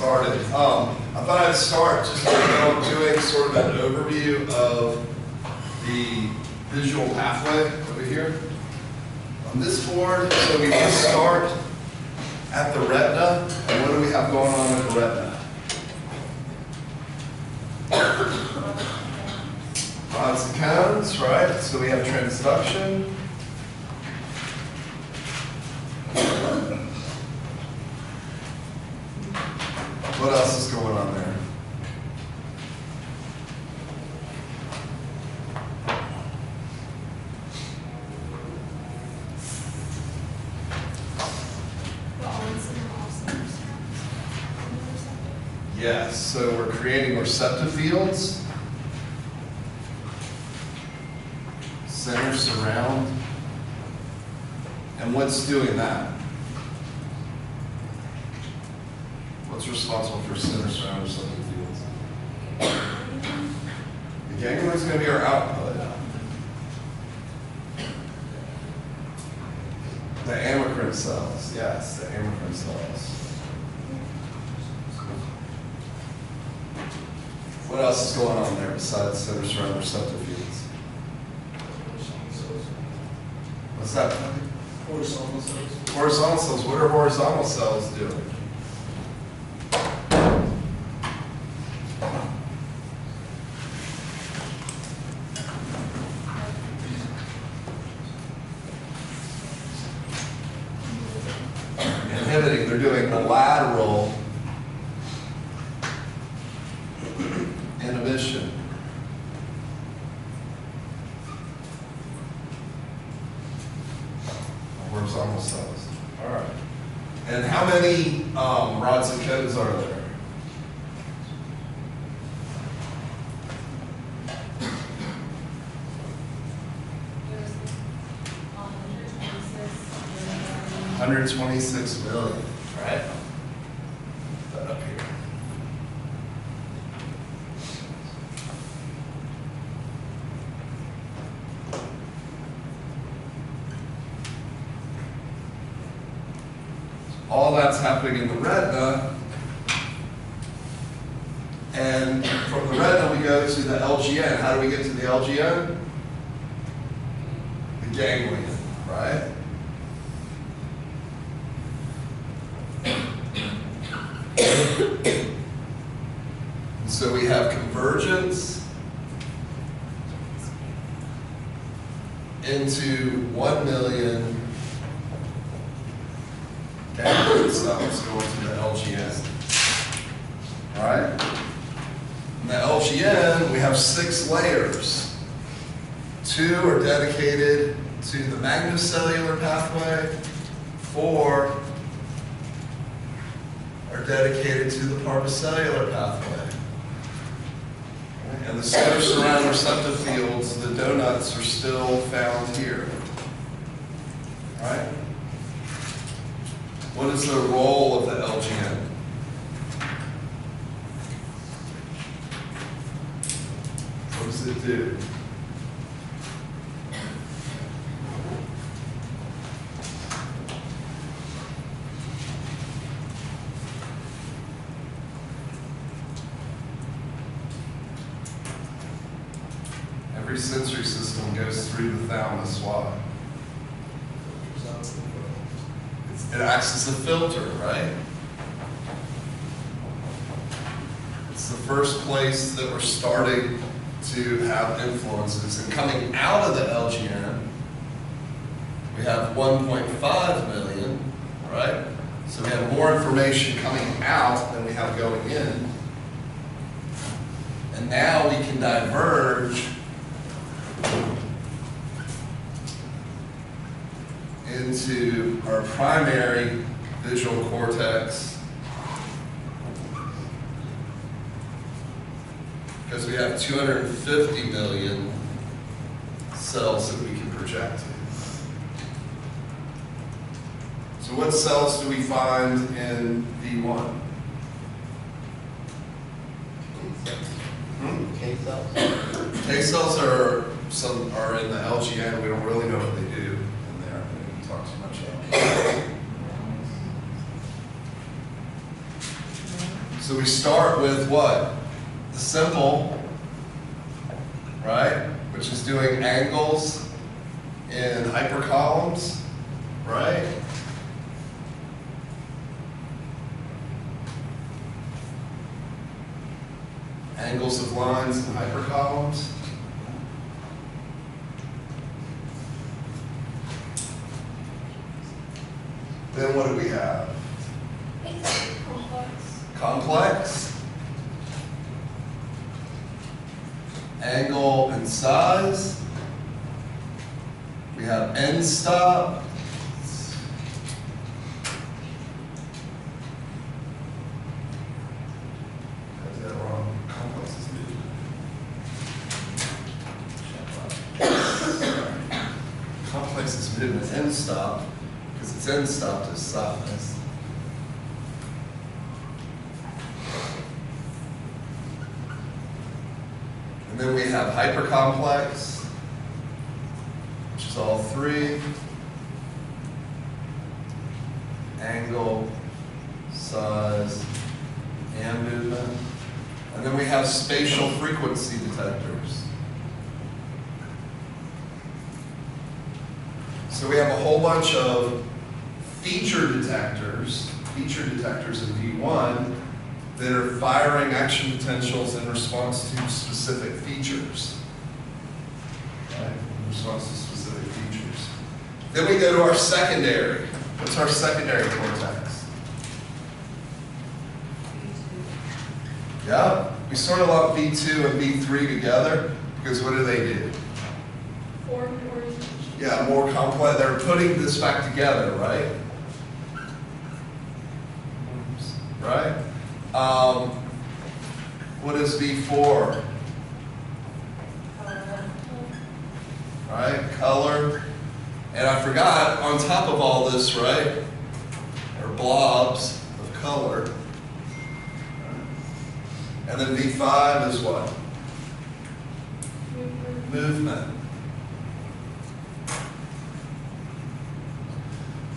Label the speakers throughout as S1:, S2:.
S1: started. I thought I'd start just by doing sort of an overview of the visual pathway over here. On this board, so we just start at the retina, and what do we have going on at the retina? Rods and cones, right? So we have transduction. What else is going on there? Yes, so we're creating receptive fields. Center surround. And what's doing that? What's responsible for center surround receptive fields? The ganglion is going to be our output. The amacrine cells, yes, the amacrine cells. What else is going on there besides center surround receptive fields? What's that?
S2: Horizontal cells.
S1: Horizontal cells. What are horizontal cells doing? Inhibiting. They're doing a lateral inhibition. Horizontal cells. All right. And how many rods and cones are there? There's 126 million, right? Put that up here. All that's happening in the retina, and from the retina we go to the LGN. How do we get to the LGN? The ganglion, right? And so we have convergence into 1 million ganglion cells going to the LGN. All right? In the LGN, we have 6 layers. 2 are dedicated to the magnocellular pathway. 4 are dedicated to the parvocellular pathway. And the center surround receptive fields, the donuts, are still found here. All right? What is the role of the LGN? What does it do? Every sensory system goes through the thalamus. Why? It acts as a filter, right? It's the first place that we're starting to have influences. And coming out of the LGN, we have 1.5 million, right? So we have more information coming out than we have going in. And now we can diverge into our primary visual cortex, because we have 250 million cells that we can project to. So what cells do we find in V1?
S3: K cells.
S1: K cells are in the LGN. We don't really know what they do in there. We didn't talk too much about it. So we start with what? The simple, right? Which is doing angles in hypercolumns, right? Angles of lines in hypercolumns. Then what do we have? Complex. Angle and size. We have end stop. Is that wrong? Complex is movement. Complex is movement. End stop, because its end stop is size. And then we have hypercomplex, which is all three. Angle, size, and movement. And then we have spatial frequency detectors. So we have a whole bunch of feature detectors in V1 that are firing action potentials in response to specific features. Right? In response to specific features. Then we go to our secondary. What's our secondary cortex? Yeah, we sort of lump V2 and V3 together because what do?
S2: Form orientation.
S1: Yeah, more complex. They're putting this back together, right? Right? What is V4? Right? Color. And I forgot, on top of all this, right, are blobs of color. And then V5 is what? Movement.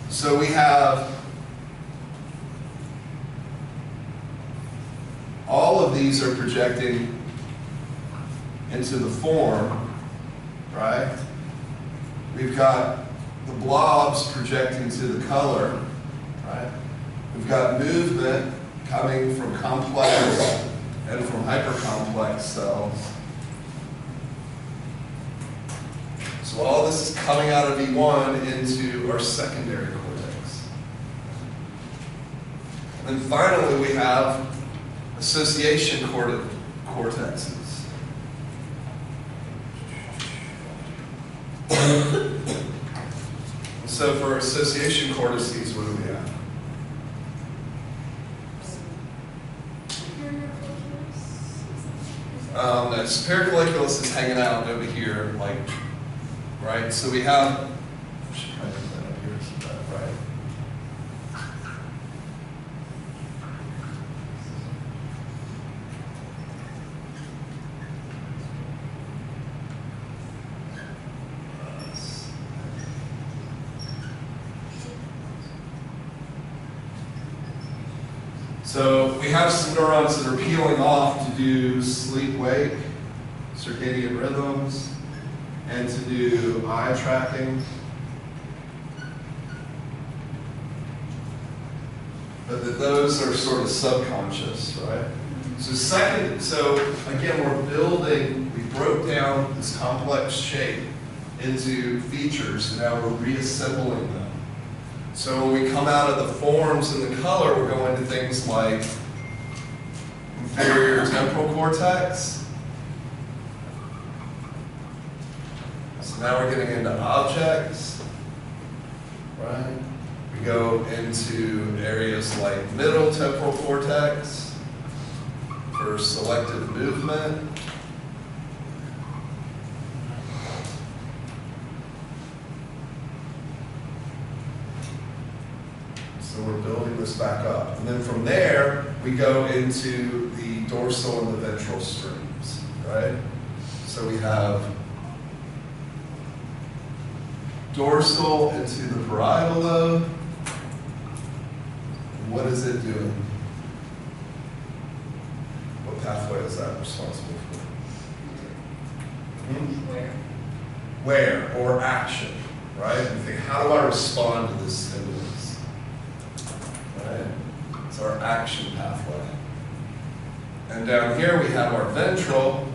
S1: So we have all of these are projecting into the form, right? We've got the blobs projecting to the color, right? We've got movement coming from complex and from hypercomplex cells. So all this is coming out of V1 into our secondary cortex. And then finally we have association cortexes. So for association cortices, what do we have? The superior colliculus is hanging out over here, like, right? So we have, I should probably put that up here, so that, right? So we have some neurons that are peeling off to do sleep-wake, circadian rhythms, and to do eye tracking. But that those are sort of subconscious, right? So again, we broke down this complex shape into features, and now we're reassembling them. So when we come out of the forms and the color, we're going to things like inferior temporal cortex. So now we're getting into objects, right? We go into areas like middle temporal cortex for selective movement. So we're building this back up. And then from there, we go into the dorsal and the ventral streams, right? So we have dorsal into the parietal lobe. And what is it doing? is that responsible for? Hmm?
S2: Where?
S1: Where, or action, right? You think, how do I respond to this stimulus? Right? It's our action pathway. And down here we have our ventral,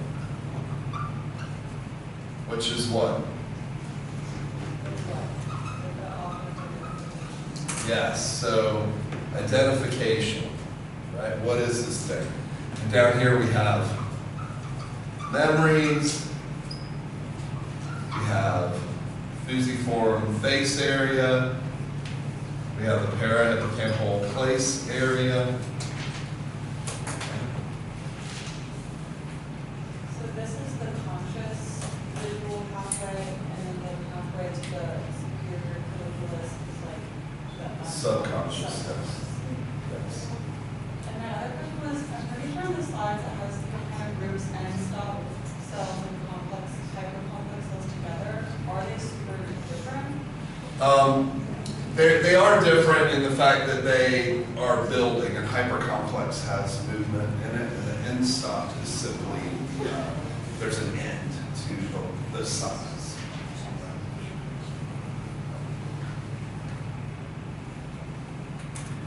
S1: which is what? Yes, so identification, right? What is this thing? And down here we have memories, we have fusiform face area, we have the parahippocampal place area.
S2: So this is the conscious visual pathway, and then the pathway to the superior colliculus is like the
S1: Subconscious, yes.
S2: And my other question was, I'm pretty sure on the slides it has different kind of groups and stop cells and complex, hypercomplex cells together. Are they super different?
S1: They are different in the fact that they are building, and hypercomplex has movement in it, and the end stop is simply, there's an end to the size.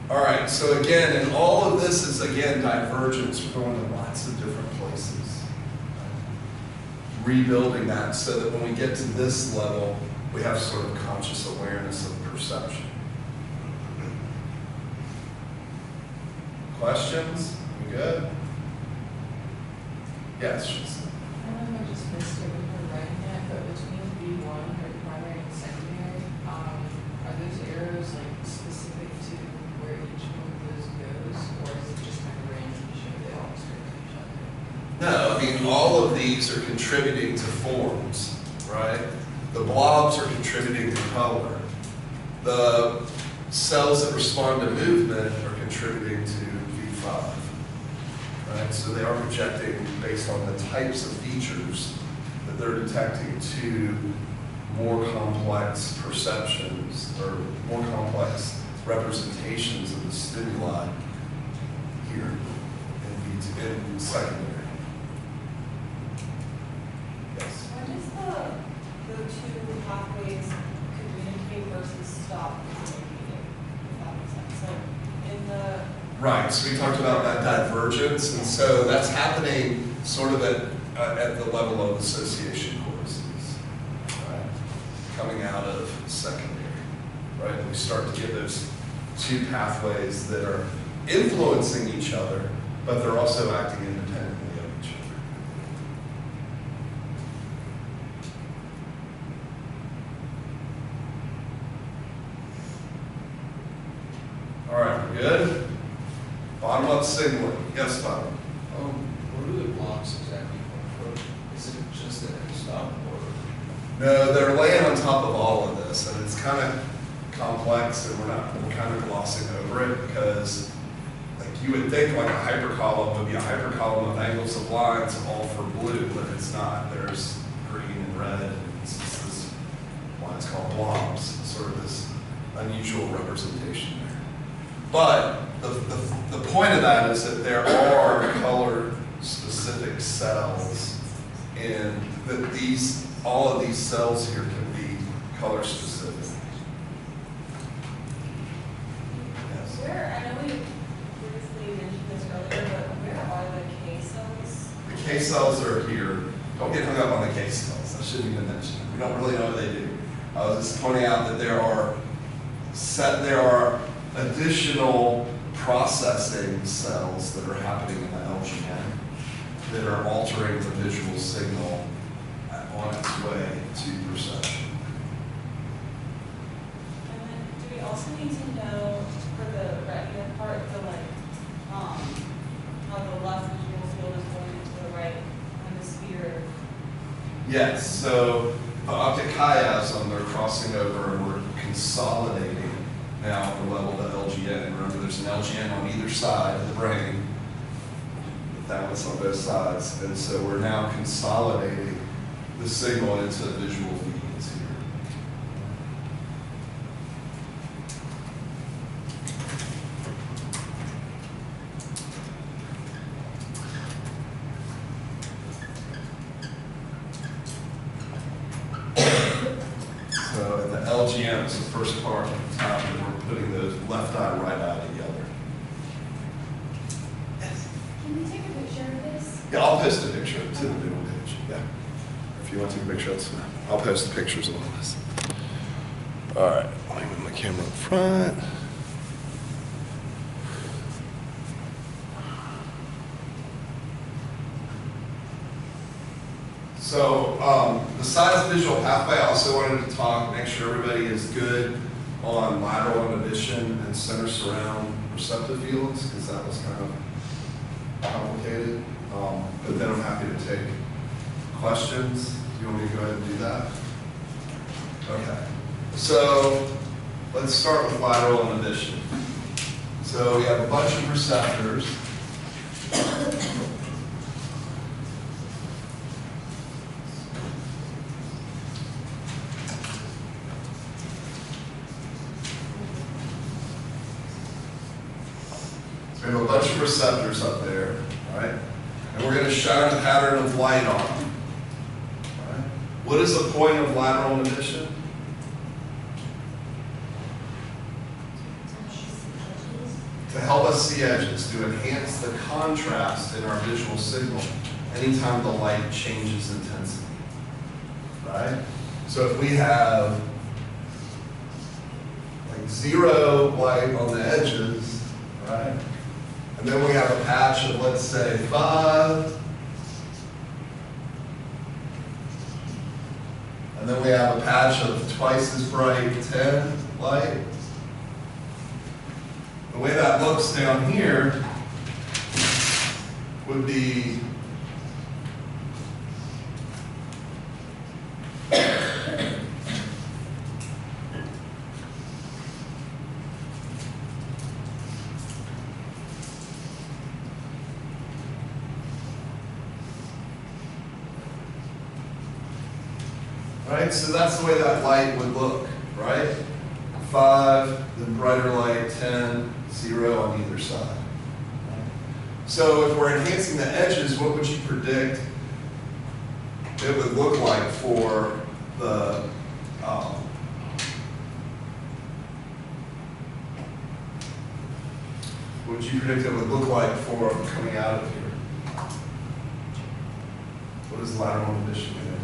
S1: All right, so again, and all of this is, again, divergence. We're going to lots of different places. Rebuilding that so that when we get to this level, we have sort of conscious awareness of perception. Questions? We good? Yes, Shisa.
S3: I don't know if I just missed it when you were writing it, but between B1 or primary and secondary, are those arrows like specific to where each one of those goes, or is it just kind of random to show they all serve each other?
S1: No, I mean, all of these are contributing to forms, right? The blobs are contributing to color. The cells that respond to movement are contributing to V5, right? So they are projecting based on the types of features that they're detecting to more complex perceptions or more complex representations of the stimuli here in secondary. Yes?
S2: When does the two pathways communicate versus stop communicating? If that makes sense. So in the
S1: Right, so we talked about that divergence, and so that's happening sort of at the level of association cortices, right? Coming out of secondary, right? We start to get those two pathways that are influencing each other, but they're also acting independently of each other. All right, we're good? Bottom up signaling. Yes, Bob?
S4: What are the blocks exactly for? Is it just an end stop or?
S1: No, they're laying on top of all of this, and it's kind of complex, and we're kind of glossing over it because, like, you would think like a hypercolumn would be a hypercolumn of angles of lines all for blue, but it's not. There's green and red, and it's just this why it's called blobs, sort of this unusual representation there. But the point of that is that there are color-specific cells, and that all of these cells here can be color-specific. Yes.
S2: where, I know we briefly mentioned this earlier, but where are the K cells?
S1: The K cells are here. Don't get hung up on the K cells. I shouldn't even mention it. We don't really know what they do. I was just pointing out that there are additional processing cells that are happening in the LGN that are altering the visual signal on its way to perception.
S2: And then do we also need to know for the retina part, how the left visual field is going into the right hemisphere?
S1: Yes, so the optic chiasm, they're crossing over and we're consolidating now at the level of the LGN. Remember, there's an LGN on either side of the brain, the thalamus on both sides, and so we're now consolidating the signal into visual fields here. first part at the top, and we're putting those left eye, right eye together.
S5: Can we take a picture of this?
S1: Yeah, I'll post a picture to the Doodle page. Yeah. If you want to take a picture, that's fine. I'll post the pictures of all this. All right, let me move my camera up front. So, besides visual pathway, I also wanted to make sure everybody is good on lateral inhibition and center surround receptive fields, because that was kind of complicated. But then I'm happy to take questions. Do you want me to go ahead and do that? Okay. So let's start with lateral inhibition. So we have a bunch of receptors. We have a bunch of receptors up there, right? And we're going to shine a pattern of light on them. Right? What is the point of lateral inhibition? To help us see edges, to enhance the contrast in our visual signal anytime the light changes intensity. Right? So if we have like 0 light on the edges, right? And then we have a patch of, let's say, 5. And then we have a patch of twice as bright 10 light. The way that looks down here would be right? So that's the way that light would look, right? 5, then brighter light, 10, 0 on either side. So if we're enhancing the edges, what would you predict it would look like for the what would you predict it would look like for coming out of here? What is lateral inhibition going to do?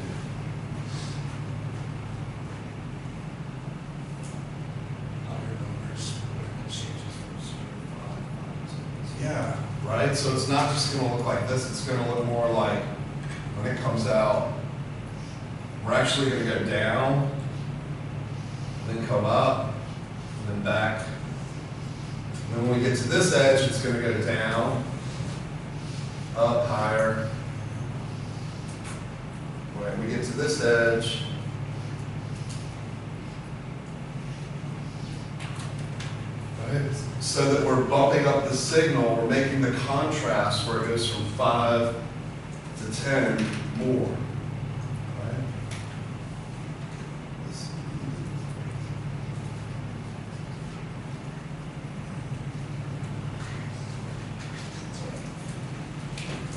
S1: Yeah, right? So it's not just going to look like this. It's going to look more like, when it comes out, we're actually going to go down, then come up, and then back. And then when we get to this edge, it's going to go down, up, higher. When we get to this edge, so that we're bumping up the signal, we're making the contrast where it goes from 5 to 10 more. Right?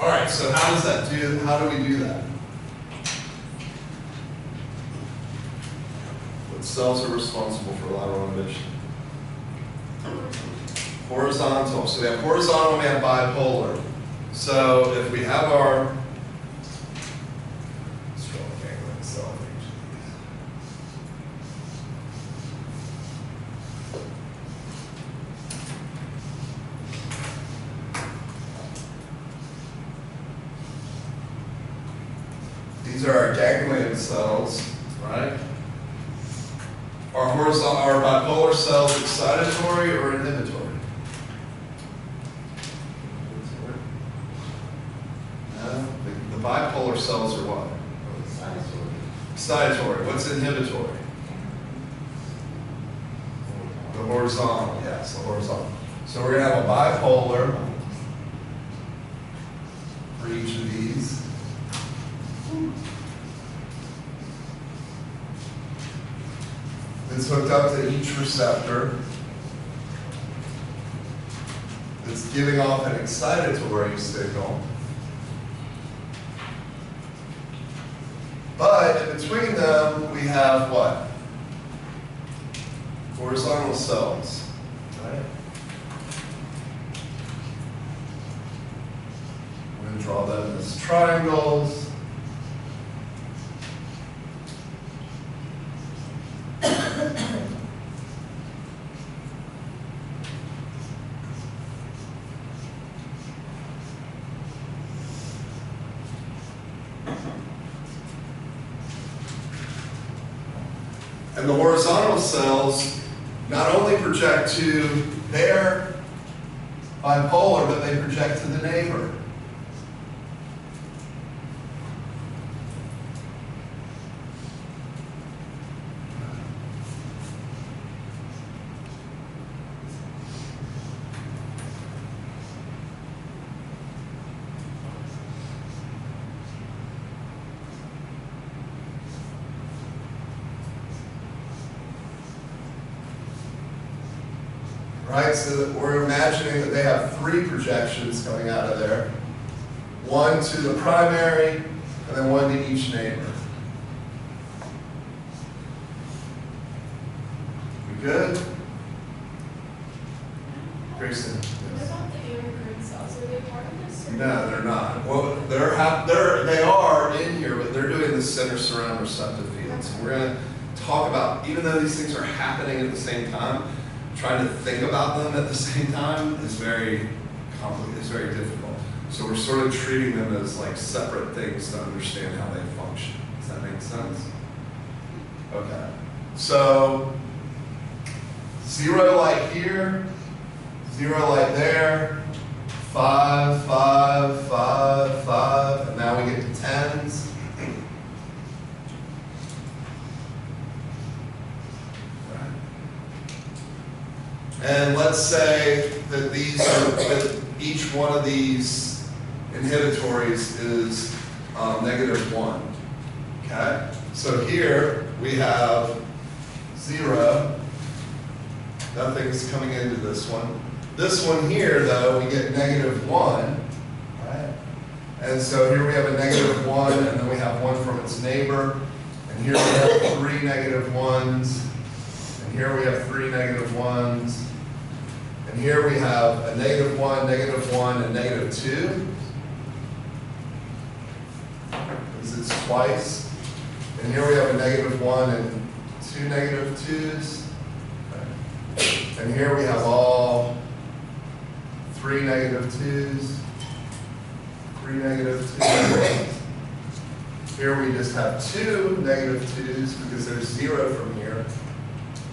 S1: All right, so how does that do? How do we do that? What cells are responsible for lateral inhibition? Horizontal. So we have horizontal and we have bipolar. So if we have our these are our ganglion cells, right? Are horizontal, are bipolar cells excitatory or inhibitory? The bipolar cells are what? Excitatory. What's inhibitory? The horizontal, yes, the horizontal. So we're going to have a bipolar for each of these. It's hooked up to each receptor. It's giving off an excitatory signal. But in between them, we have what? horizontal cells, right? I'm going to draw them as triangles. And the horizontal cells not only project to their bipolar, but they project to the neighbor. Right, so that we're imagining that they have three projections coming out of there. One to the primary, and then one to each neighbor. We good? Grayson?
S5: What
S1: Yes.
S5: about the recurring cells? Are they part of this? or-
S1: No, they're not. Well, they are in here, but they're doing the center surround receptive fields. And we're going to talk about, even though these things are happening at the same time, trying to think about them at the same time is very complicated, it's very difficult. So we're sort of treating them as like separate things to understand how they function. Does that make sense? Okay. So 0 light here, 0 light there, 5, 5, 5, 5, and now we get to 10s. And let's say that that each one of these inhibitories is -1. Okay? So here we have 0. Nothing's coming into this one. This one here, though, we get -1. Right? And so here we have a -1, and then we have 1 from its neighbor. And here we have 3 -1s. And here we have 3 -1s. And here we have a -1, -1, and -2. Because it's twice. And here we have a -1 and 2 -2s. And here we have all 3 -2s, 3 -2s. Here we just have 2 -2s because there's 0 from here.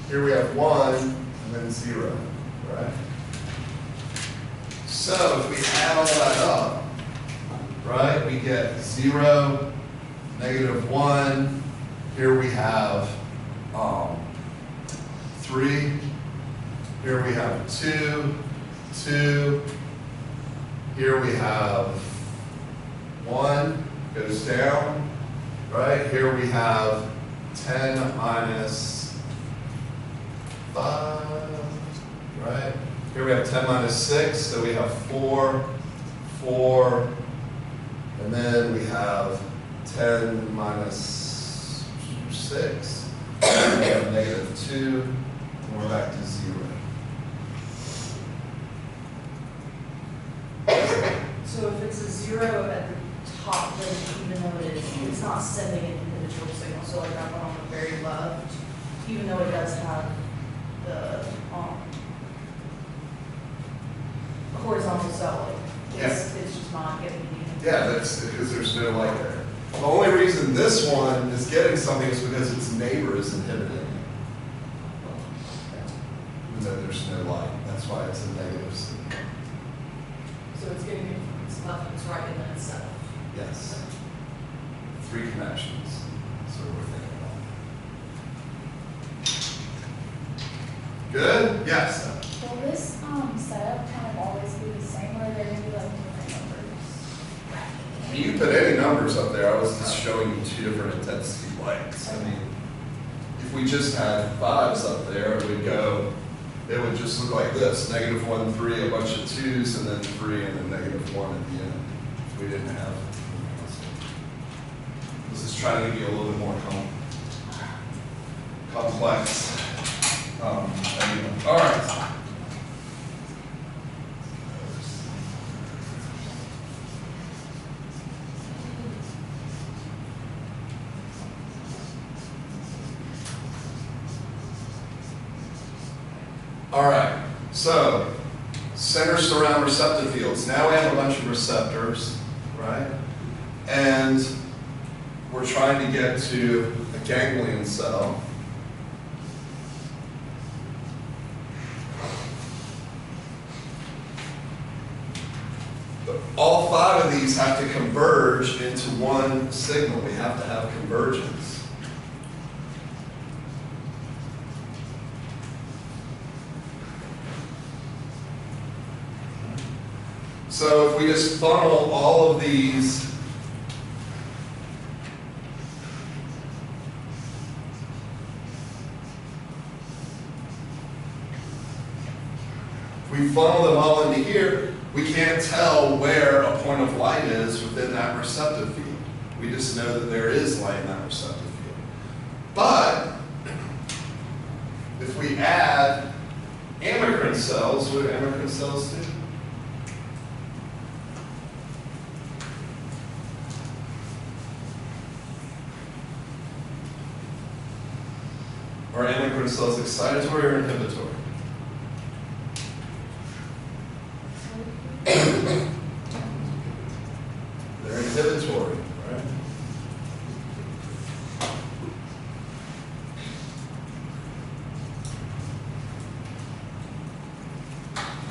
S1: Here we have 1 and then 0, right? So if we add all that up, right, we get 0, -1. Here we have 3. Here we have 2, 2. Here we have 1, goes down, right? Here we have 10 minus 5, right? Here we have 10 minus 6, so we have 4, 4, and then we have 10 minus 6, and we have -2, and we're back to 0.
S6: So if it's a 0 at the top, then even though it's not sending an individual signal, so like that one on the very left, even though it does have the horizontal cell, like, it's just not getting anything.
S1: Yeah, that's because there's no light there. The only reason this one is getting something is because its neighbor is inhibited. Even though there's no light. That's why it's a negative signal.
S6: So it's getting it from its left, its right, and then its center.
S1: Yes. 3 connections. That's what we're thinking about. Good? Yes.
S5: Will this setup kind of always be the same, or are there going to be like different numbers?
S1: You can put any numbers up there. I was just showing you 2 different intensity lights. I mean, if we just had 5s up there, it would just look like this: -1, 3, a bunch of 2s, and then 3, and then -1 at the end. If we didn't have. This is trying to give you a little bit more complex Anyway, all right. All right, so center surround receptive fields. Now we have a bunch of receptors, right? And we're trying to get to a ganglion cell. But all 5 of these have to converge into one signal. We have to have convergence. So if we just funnel all of these we funnel them all into here, we can't tell where a point of light is within that receptive field. We just know that there is light in that receptive field. But if we add amacrine cells, what do amacrine cells do? Are amacrine cells excitatory or inhibitory? They're inhibitory, right?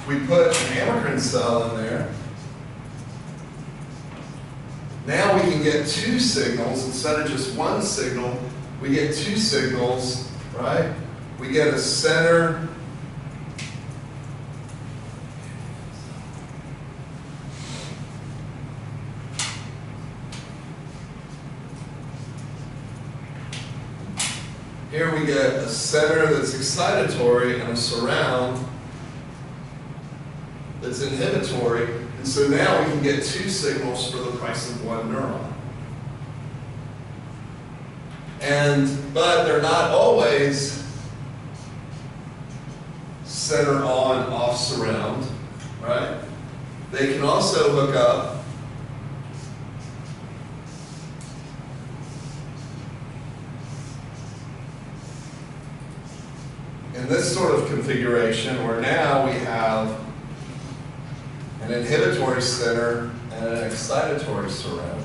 S1: We put an amacrine cell in there. Now we can get 2 signals instead of just one signal. We get 2 signals, right? We get a center here we get a center that's excitatory and a surround that's inhibitory. And so now we can get 2 signals for the price of 1 neuron. But they're not always center on, off surround, right? They can also hook up in this sort of configuration where now we have an inhibitory center and an excitatory surround.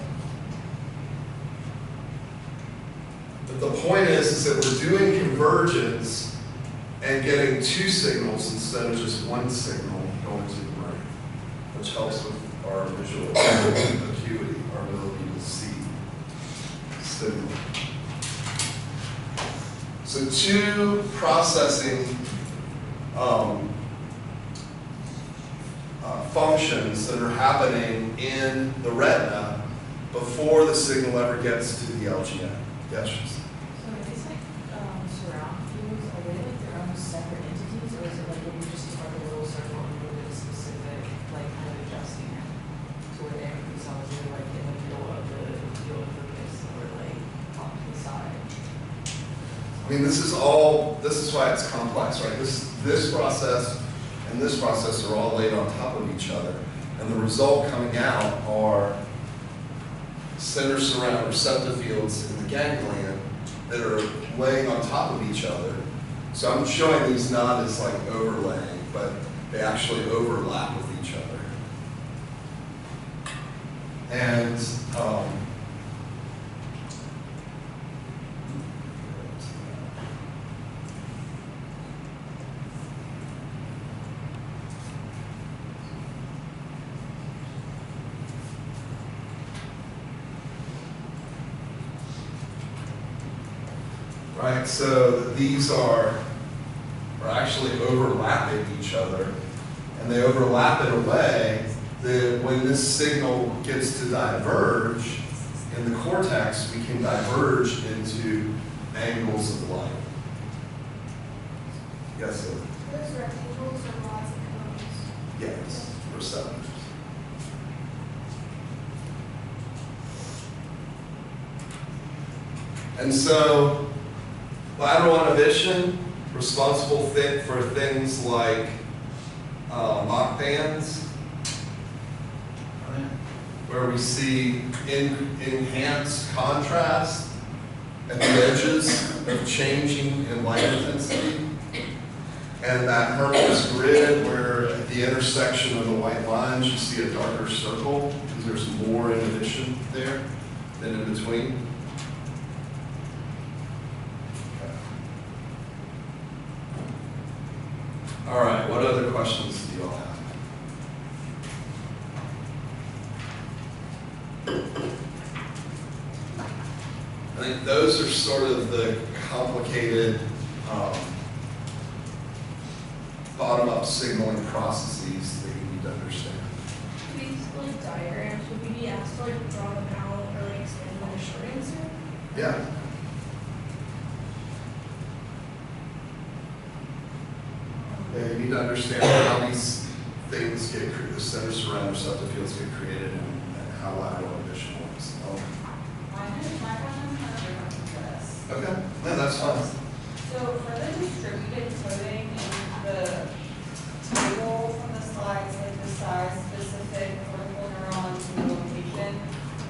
S1: But the point is that we're doing convergence and getting 2 signals instead of just 1 signal going to the brain, which helps with our visual acuity, our ability to see signal. So 2 processing functions that are happening in the retina before the signal ever gets to the LGN. Yes?
S6: So are these like surround fields, are they like their own separate entities, or is it like when you just start a little circle and move it specific, like kind of adjusting it to where they are cells are like in the middle of the field of focus or like off to the side?
S1: I mean, this is why it's complex, right? This process and this process are all laid on top of each other. And the result coming out are center surround receptive fields in the ganglion that are laying on top of each other. So I'm showing these not as like overlaying, but they actually overlap with each other. And right, so these are actually overlapping each other, and they overlap in a way that when this signal gets to diverge in the cortex, we can diverge into angles of light. Yes, sir?
S5: Those rectangles are lots of cones.
S1: Yes, receptors. And so lateral inhibition responsible for things like lock bands, where we see enhanced contrast at the edges of changing in light intensity. And that Hermann's grid, where at the intersection of the white lines, you see a darker circle, because there's more inhibition there than in between. All right, what other questions do you all have? I think those are sort of the complicated bottom-up signaling processes that you need to understand.
S5: These like diagrams, would we be asked to like draw them out or like explain them in a short answer?
S1: Yeah. Yeah, you need to understand how these things get created, the center surround receptive fields get created, and how lateral emission works.
S2: My question is kind of different from this.
S1: Okay, no, that's fine.
S2: So for the distributed coding in the table from the slides, like the size, specific, vertical neurons, and the location,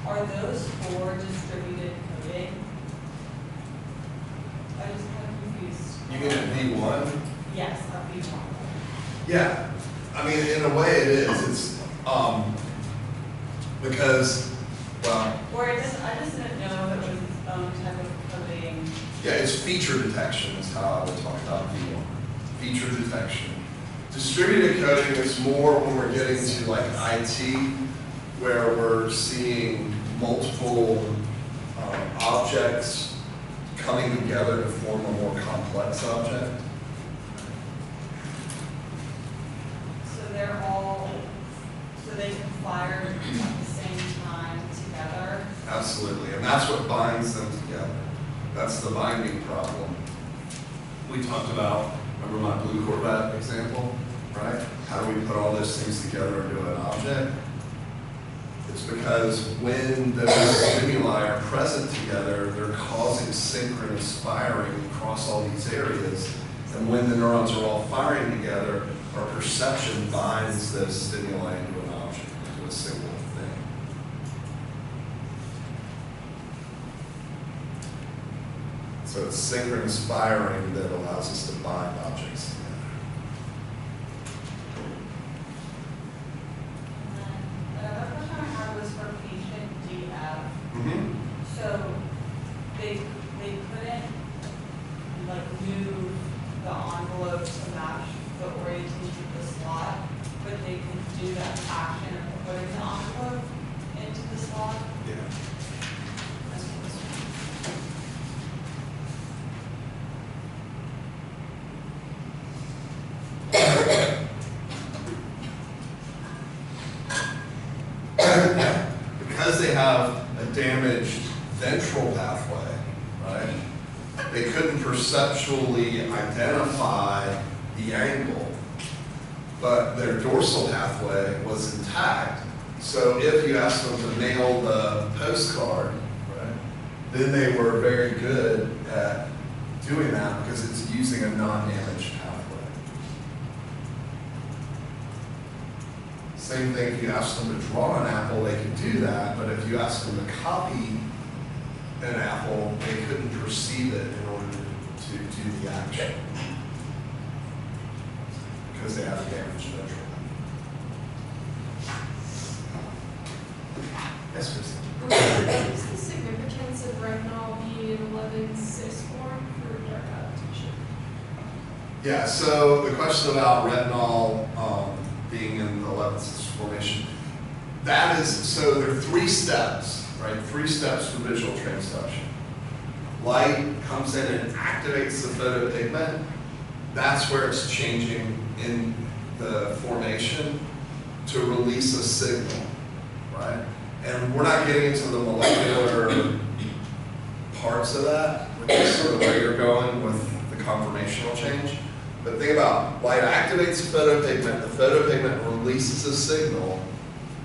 S2: are those for distributed coding? I just kind of confused.
S1: You get a V1?
S2: Yes, that would be one.
S1: Yeah, I mean, in a way it is. It's because, well,
S2: Or I just didn't know if it was its own type of coding.
S1: yeah, it's feature detection is how I would talk about V1. Feature detection. Distributed coding is more when we're getting to like IT, where we're seeing multiple objects coming together to form a more complex object.
S2: So they're all, so they can fire at the same time together.
S1: Absolutely, and that's what binds them together. That's the binding problem. We talked about, remember my blue Corvette example, right? How do we put all those things together into an object? It's because when those stimuli are present together, they're causing synchronous firing across all these areas. And when the neurons are all firing together, our perception binds those stimuli into an object, into a single thing. So it's synchronous firing that allows us to bind objects together.
S2: And then the other question I had was for patient DF.
S1: Mm-hmm.
S2: So they couldn't like move the envelope to match the orientation of the slot, but they could do that action of putting the envelope into the slot.
S1: Yeah.
S2: That's what this
S1: Because they have a damaged ventral pathway, right? They couldn't perceptually identify the angle, but their dorsal pathway was intact. So if you asked them to nail the postcard, right, then they were very good at doing that because it's using a non-damaged pathway. Same thing if you asked them to draw an apple, they could do that, but if you asked them to copy an apple, they couldn't perceive it in order to do the action because they have a damaged ventral. Yes, Kristen?
S5: What is the significance of retinol being 11 cis form for dark adaptation?
S1: Yeah, so the question about retinol being in the 11th cis formation, that is, so there are 3 steps, right? 3 steps for visual transduction. Light comes in and activates the photopigment. That's where it's changing in the formation to release a signal, right? And we're not getting into the molecular parts of that, which is sort of where you're going with the conformational change. But think about, light activates the photopigment releases a signal,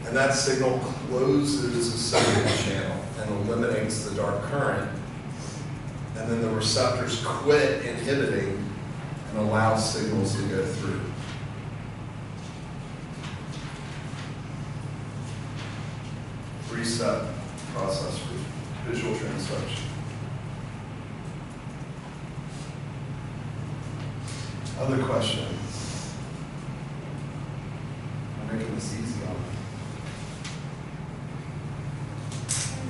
S1: and that signal closes a sodium channel and eliminates the dark current. And then the receptors quit inhibiting, and allow signals to go through. Three-step process for visual transduction. Other questions? I'm making this easy on you.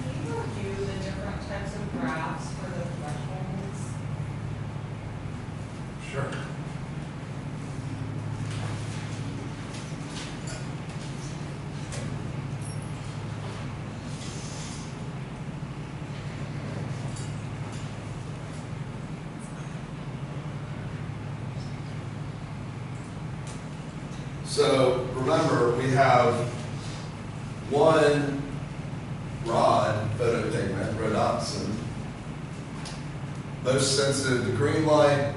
S2: Can you review the different types of graphs for the thresholds?
S1: Sure. So remember, we have one rod photopigment, rhodopsin, most sensitive to green light,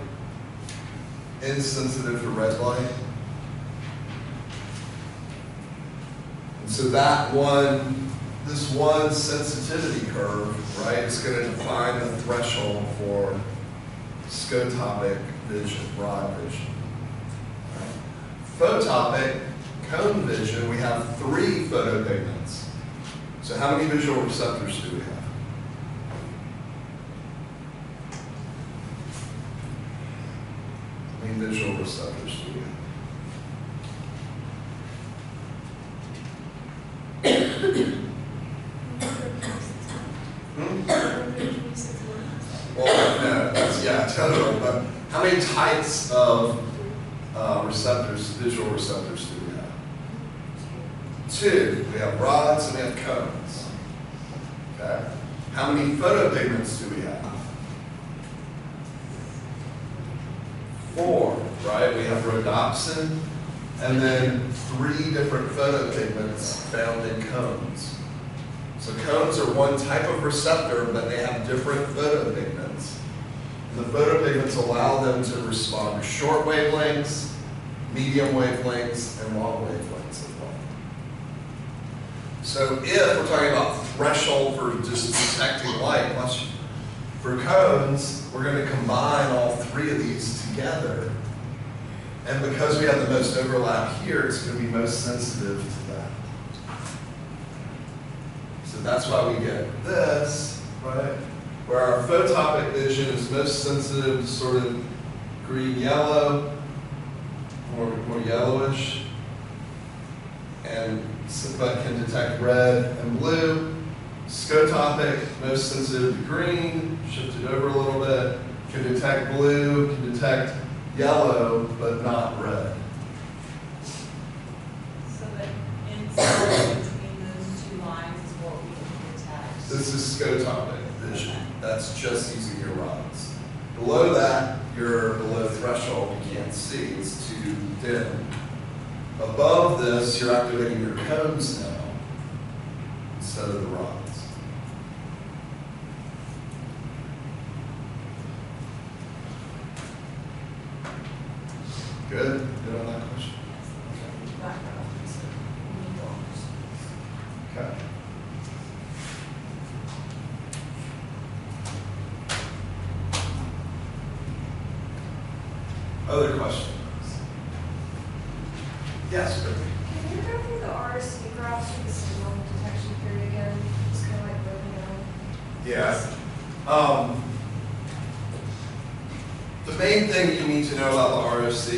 S1: insensitive to red light. And so that one, this one sensitivity curve, right, is going to define the threshold for scotopic vision, rod vision. Photopic, cone vision, we have 3 photopigments. So how many visual receptors do we have? How many visual receptors do we have? Well, no, that's, yeah, total, but how many types of receptors, visual receptors do we have? 2. We have rods and we have cones. Okay. How many photopigments do we have? 4, right? We have rhodopsin and then 3 different photopigments found in cones. So cones are one type of receptor, but they have different photopigments. And the photopigments allow them to respond to short wavelengths, medium wavelengths, and long wavelengths as well. So if we're talking about threshold for just detecting light, for cones, we're going to combine all 3 of these together. And because we have the most overlap here, it's going to be most sensitive to that. So that's why we get this, right? Where our photopic vision is most sensitive to sort of green-yellow, more yellowish, and but can detect red and blue. Scotopic, most sensitive to green, shifted over a little bit, can detect blue, can detect yellow, but not red.
S2: So that inside between those 2 lines is what we can detect.
S1: This is scotopic vision. That's just using your rods. Below that, you're below threshold, you can't see, it's too dim. Above this, you're activating your cones now, instead of the rods. Good? Good on that question? Okay. Other questions? Yes, Brittany.
S7: Can you go through the RSC graphs for the signal detection period again? It's kind of like broken down.
S1: Yeah. The main thing you need to know about the ROC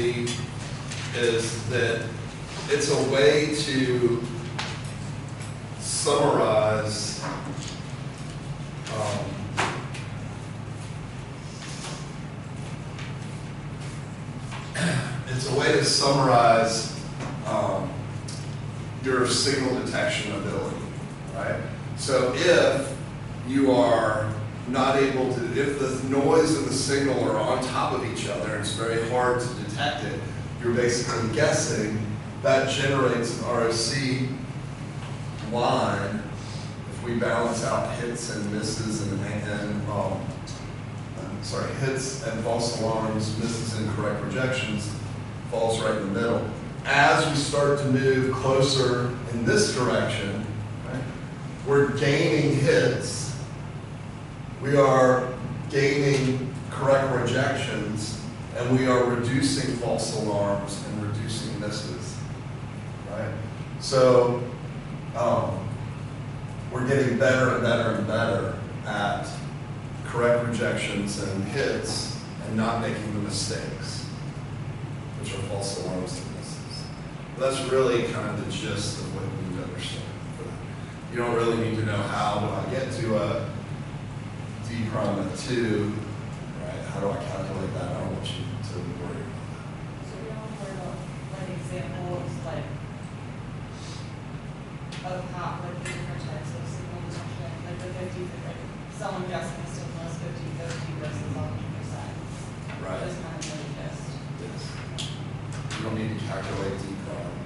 S1: is that it's a way to summarize your signal detection ability, right? So if you are not able to, if the noise and the signal are on top of each other, it's very hard to detect it, you're basically guessing, that generates an ROC line. If we balance out hits and misses and hits and false alarms, misses and correct projections, falls right in the middle. As we start to move closer in this direction, right, we're gaining hits. We are gaining correct projections, and we are reducing false alarms and reducing misses, right? So we're getting better and better and better at correct rejections and hits and not making the mistakes, which are false alarms and misses. But that's really kind of the gist of what you need to understand for that. You don't really need to know how do I get to a D prime at 2, right? How do I calculate that? I don't want you to worry about that.
S2: So we don't worry about like examples like of how like the different types of signal detection, like the 50, like someone guessing a signal is 50-50 versus 100%.
S1: Right.
S2: That's kind of the gist.
S1: Yes. You don't need to calculate D prime.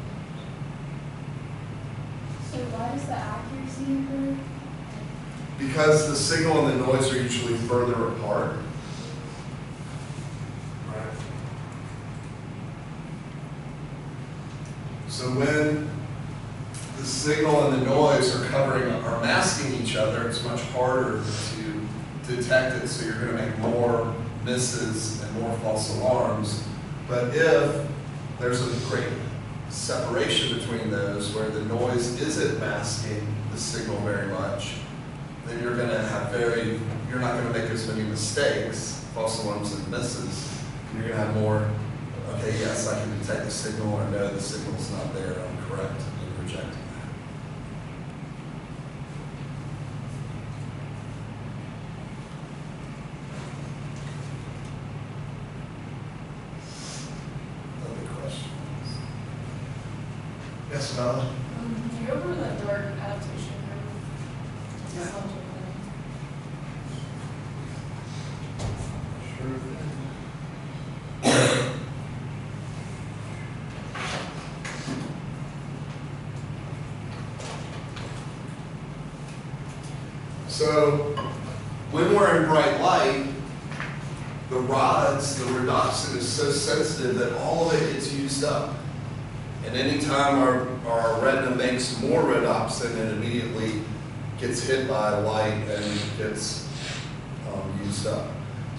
S5: So why does the accuracy improve?
S1: Because the signal and the noise are usually further apart. Right. So when the signal and the noise are masking each other, it's much harder to detect it, so you're going to make more misses and more false alarms. But if there's a great separation between those where the noise isn't masking the signal very much, then you're going to have you're not going to make as many mistakes, false alarms and misses. You're going to have more, okay, yes, I can detect the signal, or no, the signal's not there, I'm correct in rejecting that. Other questions? Yes, Val?
S5: Can you go over the dark adaptation curve?
S1: Yeah. Sure thing. So when we're in bright light, the rods, the rhodopsin is so sensitive that all of it gets used up. And anytime our retina makes more rhodopsin, it immediately gets hit by light and gets used up.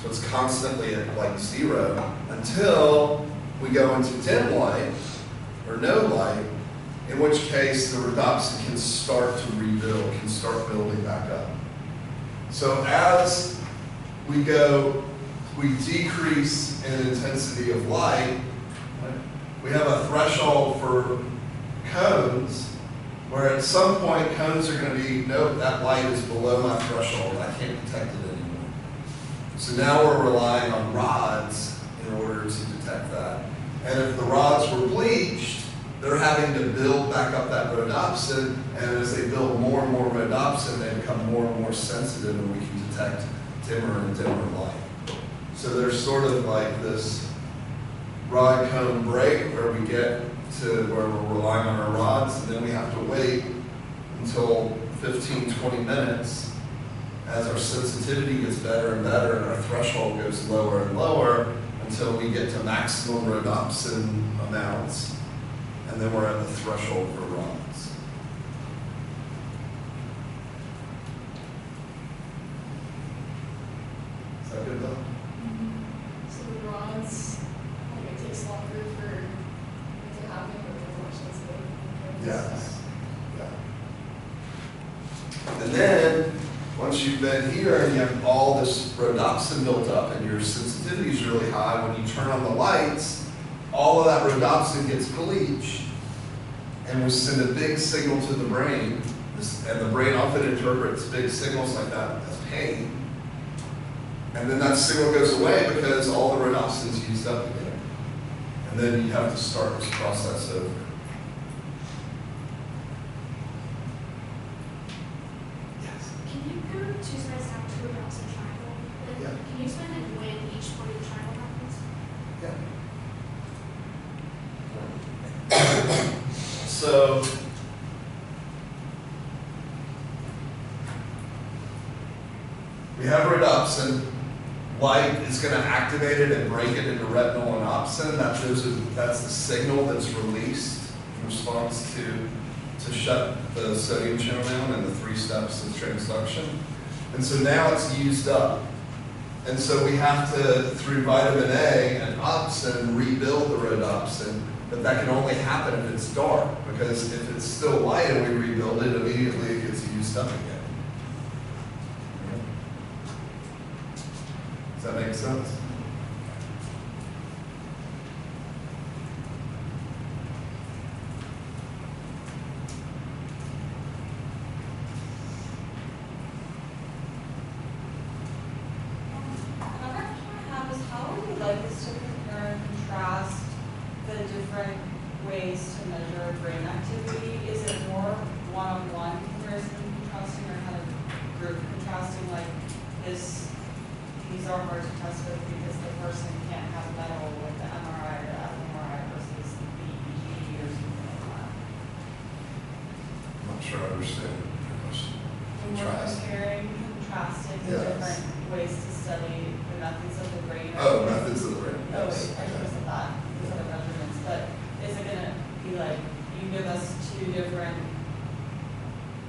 S1: So it's constantly at like 0 until we go into dim light or no light, in which case the rhodopsin can start to rebuild, can start building back up. So as we decrease in intensity of light, we have a threshold for cones where at some point cones are going to be, nope, that light is below my threshold, I can't detect it anymore. So now we're relying on rods in order to detect that. And if the rods were bleached, they're having to build back up that rhodopsin, and as they build more and more rhodopsin, they become more and more sensitive, and we can detect dimmer and dimmer light. So there's sort of like this rod cone break where we get to where we're relying on our rods, and then we have to wait until 15-20 minutes as our sensitivity gets better and better and our threshold goes lower and lower until we get to maximum rhodopsin amounts, and then we're at the threshold for rods. Is that good though?
S5: So the rods, like it takes longer for it to happen, but they're more sensitive.
S1: Yes. Yeah. And then, once you've been here and you have all this rhodopsin built up and your sensitivity is really high, when you turn on the lights, all of that rhodopsin gets bleached, and we send a big signal to the brain, and the brain often interprets big signals like that as pain. And then that signal goes away because all the rhodopsin is used up again. And then you have to start this process over.
S8: Can you go 2 slides down to a Gaussian triangle? Then
S1: Yeah.
S8: Can you explain like when each point of the triangle happens?
S1: Yeah. So, we have rhodopsin. Light is going to activate it and break it into retinal and opsin. That's the signal that's released in response to shut the sodium channel down and the 3 steps of transduction. And so now it's used up. And so we have to, through vitamin A and opsin, rebuild the rhodopsin, but that can only happen if it's dark, because if it's still light and we rebuild it, immediately it gets used up again. Does that make sense?
S2: Another question I have is how would you like us to compare and contrast the different ways to measure brain activity? Is it more one-on-one comparison and contrasting, or kind of group contrasting, like this, these are hard to test with because the person can't have metal with the MRI or fMRI versus the EEG or something like that?
S1: I'm not sure I understand your question.
S2: When we're
S1: Contrast.
S2: comparing, contrasting the
S1: Yes.
S2: different ways to study the methods of the brain.
S1: Oh, methods of the brain.
S2: Oh,
S1: Yes.
S2: wait, I should have said that, instead of measurements, but is it gonna be like, you give us two different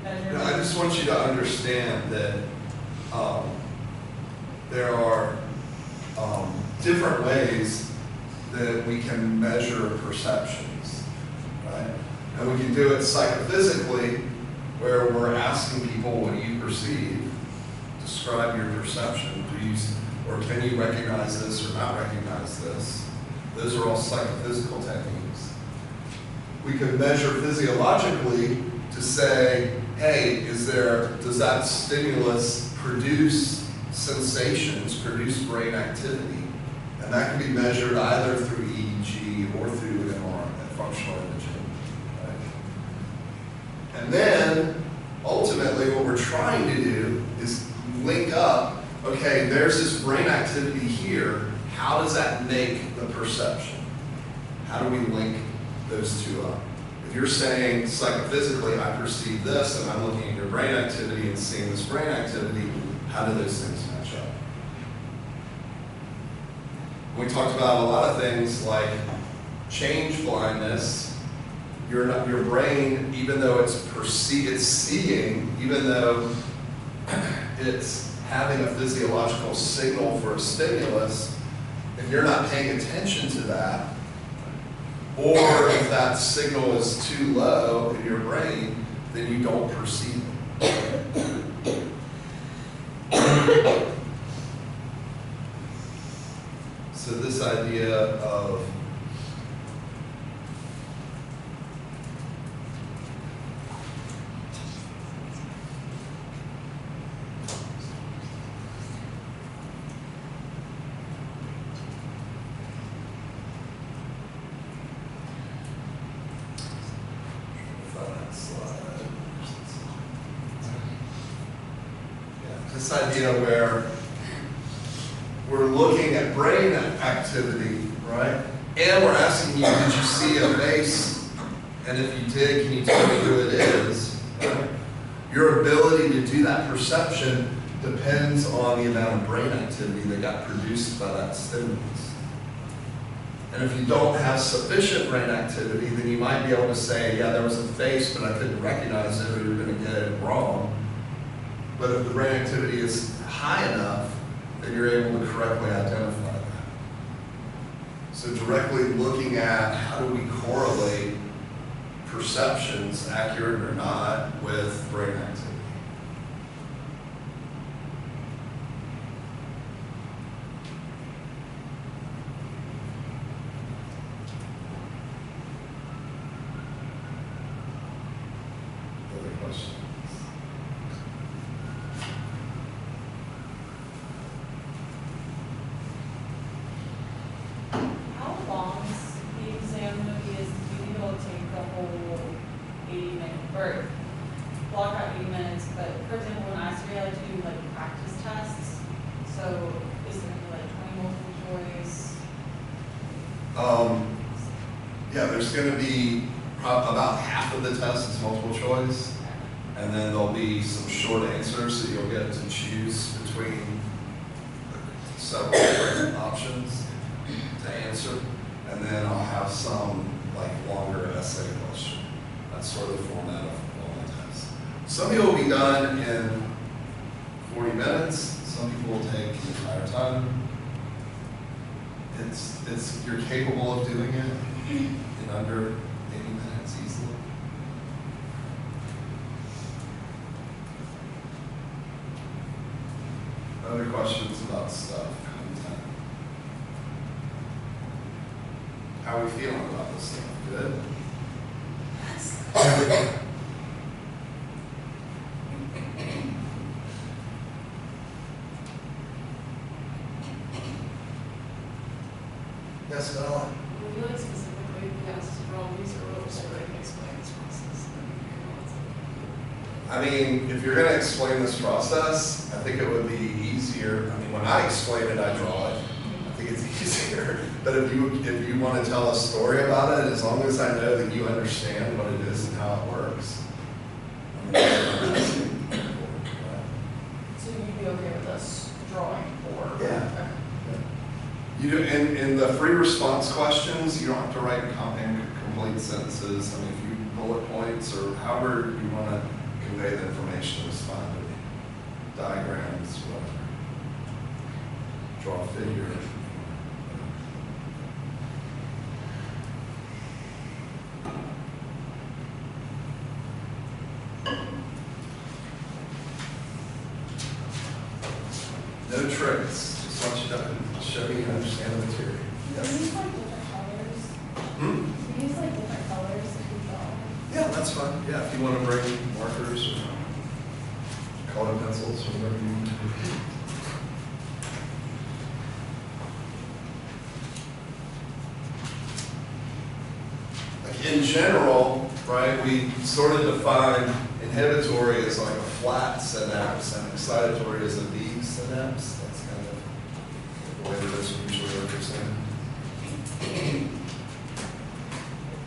S2: measurements?
S1: I just want you to understand that there are different ways that we can measure perceptions, right? And we can do it psychophysically, where we're asking people, what do you perceive? Describe your perception. Or can you recognize this or not recognize this? Those are all psychophysical techniques. We could measure physiologically to say, hey, does that stimulus produce sensations, produce brain activity? And that can be measured either through EEG or through MRI, functional imaging. Right? And then, ultimately, what we're trying to do is link up, okay, there's this brain activity here, how does that make the perception? How do we link those two up? If you're saying psychophysically, I perceive this, and I'm looking at your brain activity and seeing this brain activity, how do those things match up? We talked about a lot of things like change blindness. Your brain, even though it's seeing, even though it's having a physiological signal for a stimulus, if you're not paying attention to that, or if that signal is too low in your brain, then you don't perceive it. So this idea of this idea where we're looking at brain activity, right? And we're asking you, did you see a face? And if you did, can you tell me who it is? Right? Your ability to do that perception depends on the amount of brain activity that got produced by that stimulus. And if you don't have sufficient brain activity, then you might be able to say, yeah, there was a face, but I couldn't recognize it, or you're going to get it wrong. But if the brain activity is high enough, then you're able to correctly identify that. So directly looking at how do we correlate perceptions, accurate or not, with brain activity. Other questions?
S2: How long is the exam going to be? Is do you will take the whole 80-minute, or block out 80 minutes, but for example, when I study, I like to do like practice tests. So is it going to be like 20 multiple choice?
S1: Yeah, there's going to be about half of the test is multiple choice, and then there'll be some short answers, so you'll get to choose between several different options to answer, and then I'll have some like longer essay question. That's sort of the format of all my tests. Some people will be done in 40 minutes. Some people will take the entire time. You're capable of doing it in under 80 minutes easily. Other questions about stuff, content? How are we feeling about this stuff? Good? Yes, Bella?
S5: Would you like specifically be asked to draw these or so that I can explain this process?
S1: I mean, if you're going to explain this process, I think it would be easier. I mean, when I explain it, I draw it. I think it's easier. But if you want to tell a story about it, as long as I know that you understand what it is and how it works.
S3: So you'd be okay with us drawing or?
S1: Yeah.
S3: Okay.
S1: You do in the free response questions, you don't have to write complete sentences. I mean, if you bullet points or however you want to convey the information is fine with me. Diagrams, whatever. Draw a figure. No tricks. Just want you to show me you understand the material.
S5: Do
S1: Yes.
S5: you use like different colors?
S1: Hmm?
S5: Do you use like different colors if you draw?
S1: Yeah, that's fine. Yeah, if you want to bring markers or colored pencils or whatever you want to do. Like in general, right, we sort of define inhibitory as like a flat synapse and excitatory as a V synapse. That's kind of the way that those are usually represented.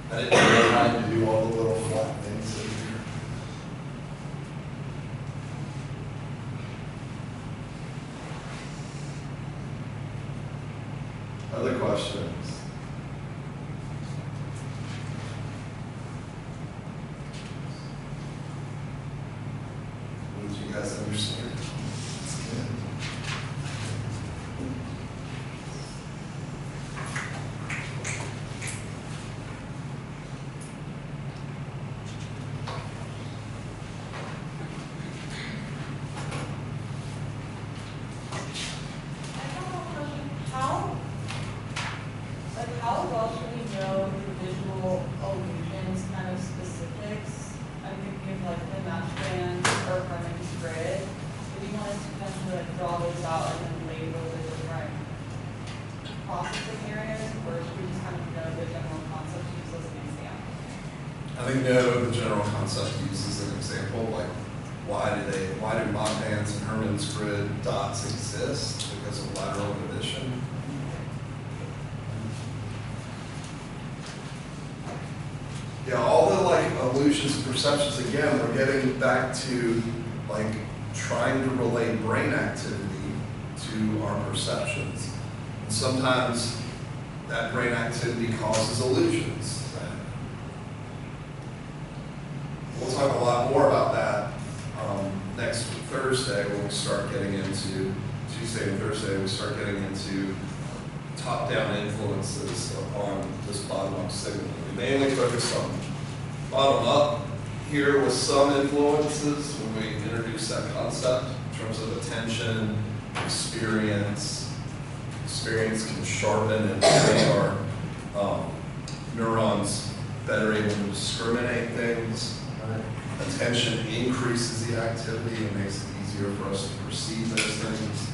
S1: I didn't have time to do all the little flat things in here. Other questions? Did you guys understand? That's good.
S2: How well should we know the visual illusions kind of specifics? I'm thinking of like the match band or Herman's grid. If you want us to kind of like draw those out and then label the different processing areas, or should we just kind of know the general concept used as an example?
S1: I think no, the general concept used as an example, like why do mod bands and Herman's grid dots exist? Because of lateral inhibition. Yeah, all the like illusions and perceptions, again, we're getting back to like trying to relate brain activity to our perceptions. And sometimes that brain activity causes illusions. We'll talk a lot more about that next Thursday when we start getting into, Tuesday and Thursday, we start getting into top-down influences on this bottom-up signal. We mainly focus on bottom-up here with some influences when we introduce that concept in terms of attention, experience. Experience can sharpen and make our neurons better able to discriminate things. Right? Attention increases the activity and makes it easier for us to perceive those things.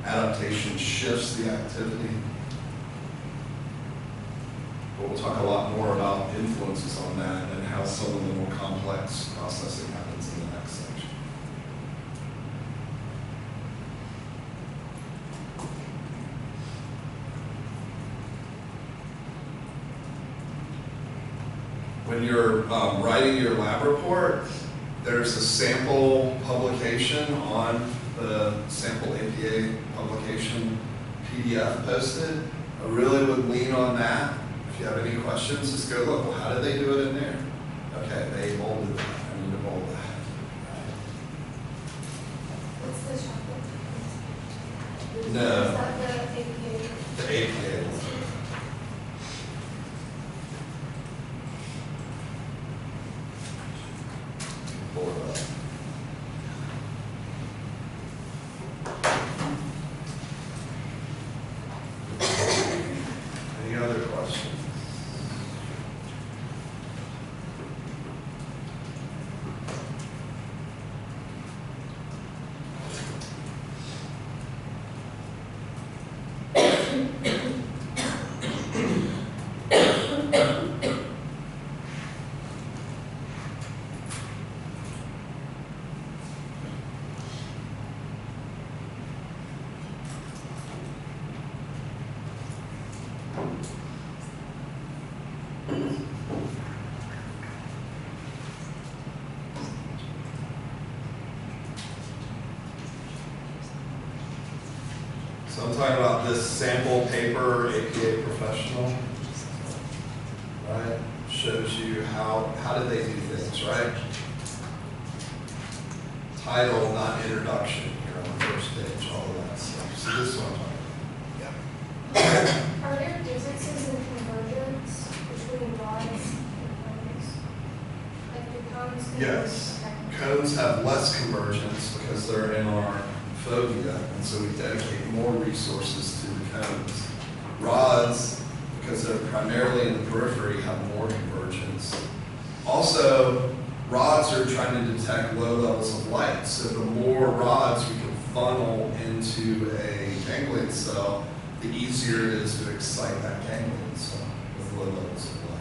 S1: Adaptation shifts the activity. But we'll talk a lot more about influences on that and how some of the more complex processing happens in the next section. When you're writing your lab report, there's a sample publication on the sample APA publication PDF posted. I really would lean on that. If you have any questions, just go look. Well, how did they do it in there? Okay, they bolded that. I need to bold that.
S8: What's the chocolate?
S1: No.
S8: Is that the APA?
S1: The APA. Pull it up. Any other questions? So I'm talking about this sample paper, APA Professional, right? Shows you how do they do things, right? Title, not introduction, here on the first page, all of that stuff. So this is what I'm talking about.
S8: Are there differences in conversions between rods and cones? Like the cones? can be
S1: Yes,
S8: technical.
S1: cones have less convergence because they're in our phobia, and so we dedicate more resources to the cones. Rods, because they're primarily in the periphery, have more convergence. Also, rods are trying to detect low levels of light, so the more rods we can funnel into a ganglion cell, the easier it is to excite that ganglion cell with low levels of light.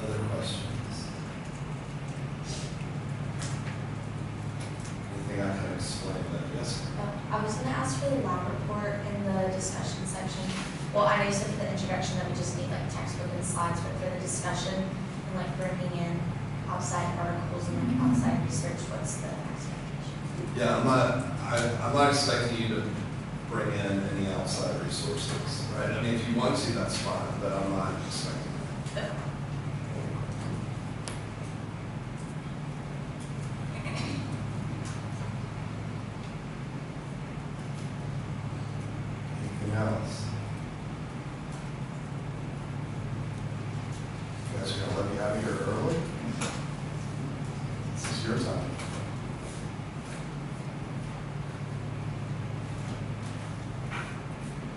S1: Other questions? Anything I can explain that? Yes?
S9: I was gonna ask for the lab report in the discussion section. Well, I know you said for the introduction that we just need like textbook and slides, but for the discussion and like bringing in outside articles and like outside research, what's the expectation?
S1: Yeah, I'm not expecting you to bring in any outside resources, right? I mean, if you want to, that's fine, but I'm not expecting that. Anything else? You guys are gonna let me out of here early? This is your time.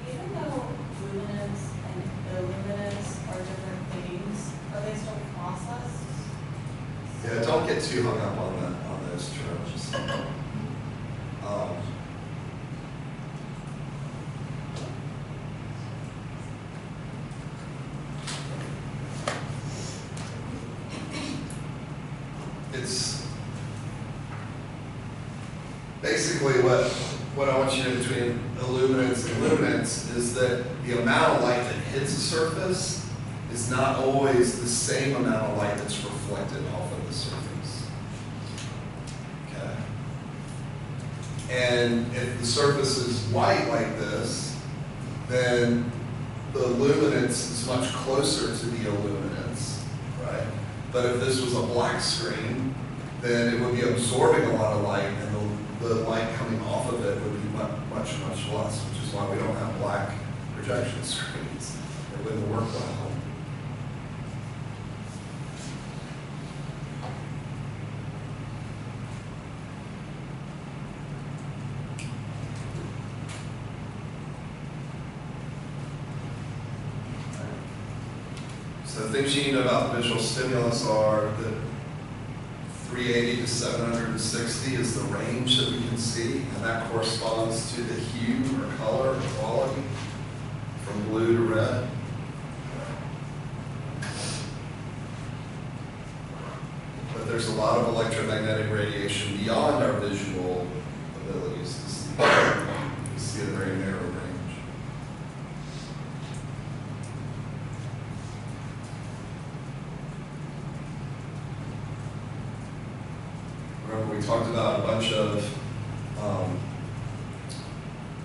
S2: Even though luminance and illuminance are different things, are they still processed?
S1: Yeah, don't get too hung up on that, on those terms. It's basically what I want you to know between illuminance and luminance is that the amount of light that hits the surface is not always the same amount of light that's reflected off of the surface. Okay? And if the surface is white like this, then the luminance is much closer to the illuminance, right? But if this was a black screen, then it would be absorbing a lot of light, and the light coming off of it would be much less, which is why we don't have black projection screens. It wouldn't work well. So the things you need to know about the visual stimulus are that 380 to 760 is the range that we can see, and that corresponds to the hue or color or quality from blue to red. But there's a lot of electromagnetic radiation beyond our visual abilities to see. We see a very narrow range. we talked about a bunch of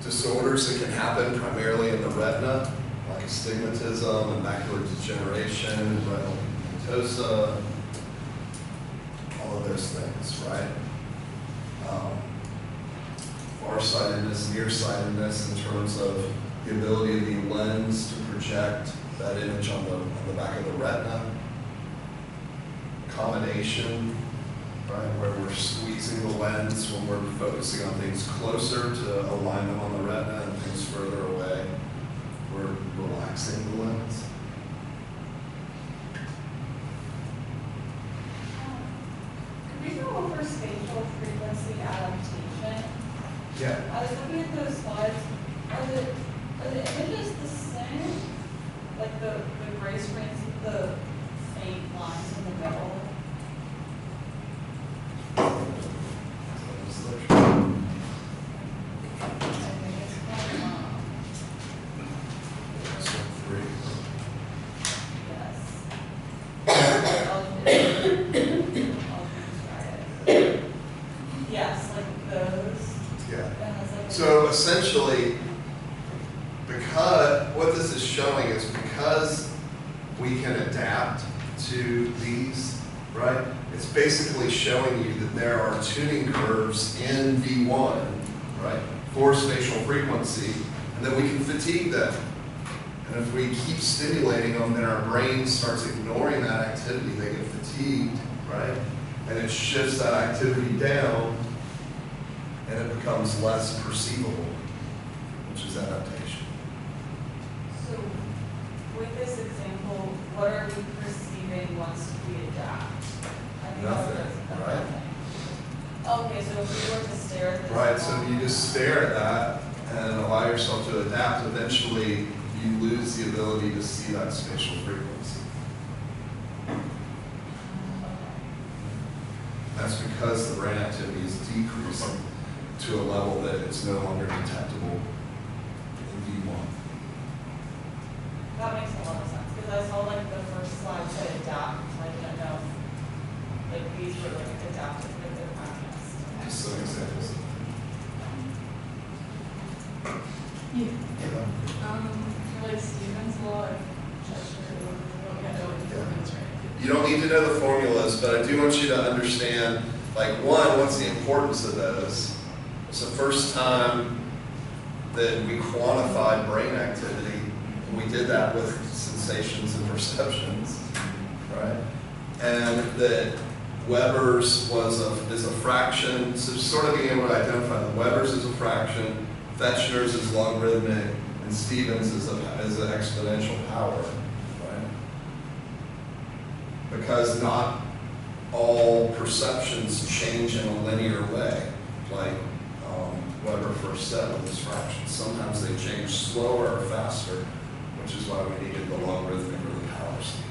S1: disorders that can happen primarily in the retina, like astigmatism and macular degeneration, and retinal pigmentosa, all of those things, right? Farsightedness, nearsightedness in terms of the ability of the lens to project that image on the back of the retina. Accommodation, right, where we're squeezing the lens when we're focusing on things closer to align them on the retina and things further away. We're relaxing the lens.
S2: Could we go over spatial frequency adaptation?
S1: Yeah.
S2: I was looking at those slides. Are the images the same? Like the gray screens, the faint lines in the middle? I think it's from, yes. Yes, like those.
S1: Yeah.
S2: And it's like
S1: So essentially, because what this is showing is because we can adapt to these, right? It's basically showing you that there are tuning curves in V1, right, for spatial frequency, and that we can fatigue them. And if we keep stimulating them, then our brain starts ignoring that activity. They get fatigued, right? And it shifts that activity down, and it becomes less perceivable, which is adaptation.
S2: So, with this example, what are we perceiving once we adapt? I think
S1: Nothing,
S2: that's
S1: right?
S2: nothing. Okay, so if we were to stare at this.
S1: Right, so if you just stare at that and allow yourself to adapt, eventually you lose the ability to see that spatial frequency. That's because the brain activity is decreasing to a level that it's no longer detectable in V1.
S2: That makes a lot of sense, because I saw like the first slide said adapt, so I didn't know if, like these were like adapted with their context.
S1: Just some examples.
S5: For like Stevens law, Cheshire, we don't get no performance, right?
S1: You don't need to know the formulas, but I do want you to understand, like, one, what's the importance of those? It's the first time that we quantified brain activity. We did that with sensations and perceptions, right? And that Weber's is a fraction, so sort of being able to identify that Weber's is a fraction, Fechner's is logarithmic, and Stevens is an exponential power, right? Because not all perceptions change in a linear way, like Weber first said with his fractions. Sometimes they change slower or faster, which is why we needed the logarithmic or the power sequence.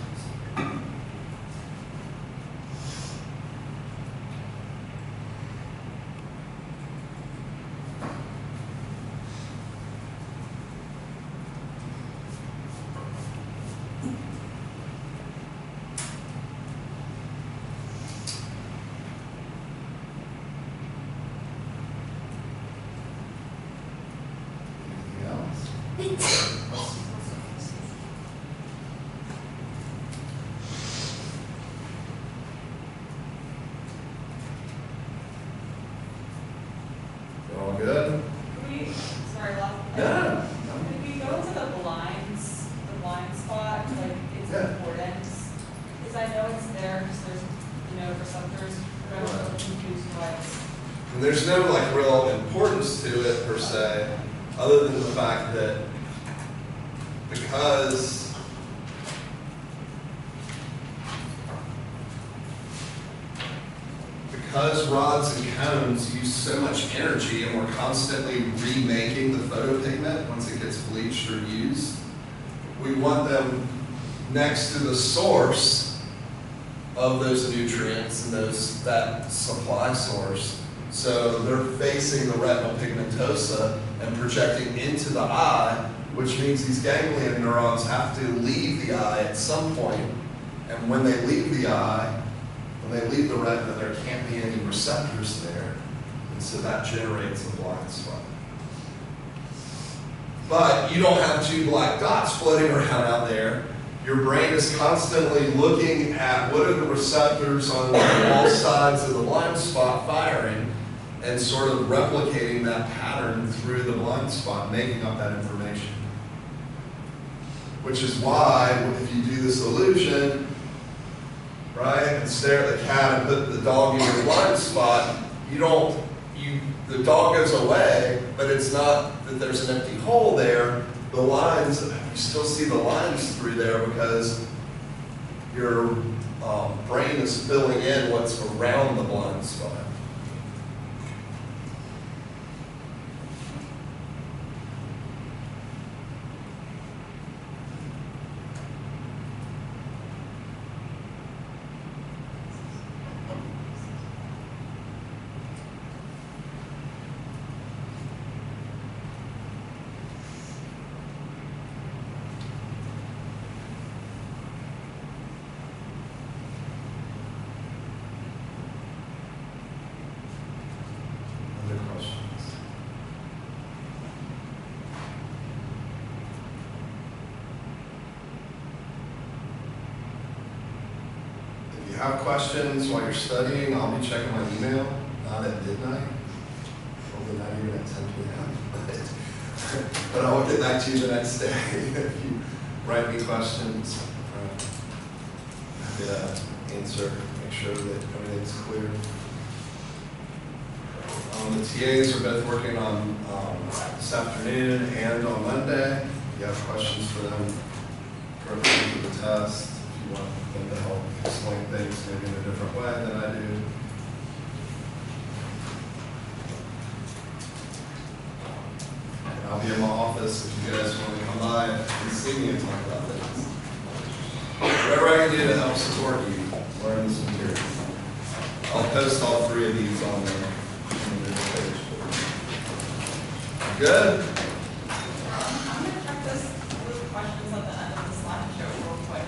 S1: Anything else? We're all good?
S2: Could we, sorry, last.
S1: No.
S2: Could we go to the blind spot, like it's
S1: Yeah.
S2: important? Because I know it's there, because there's, receptors, but I'm a little confused why it's.
S1: And there's no like real importance to it per se, other than the fact that because rods and cones use so much energy and we're constantly remaking the photopigment once it gets bleached or used, we want them next to the source of those nutrients and that supply source. So they're facing the retinal pigmentosa and projecting into the eye, which means these ganglion neurons have to leave the eye at some point. And when they leave the eye, When they leave the retina, there can't be any receptors there, and so that generates a blind spot. But you don't have two black dots floating around out there. Your brain is constantly looking at what are the receptors on all sides of the blind spot firing, and sort of replicating that pattern through the blind spot, making up that information. Which is why, if you do this illusion, right, and stare at the cat and put the dog in your blind spot, the dog goes away, but it's not that there's an empty hole there. The lines, you still see the lines through there because your brain is filling in what's around the blind spot. Other questions? If you have questions while you're studying, I'll be checking my email, not at midnight, probably not even at 10 p.m. But I will get back to you the next day if you write me questions. Happy to answer, make sure that everything's clear. The TAs are both working on this afternoon and on Monday. If you have questions for them, go through the test. If you want them to help explain things maybe in a different way than I do. And I'll be in my office if you guys want to come by and see me and talk about things. Whatever I can do to help support you, learn this material. I'll post all three of these on there. Good.
S2: I'm going to check those questions at the end of the slideshow real quick.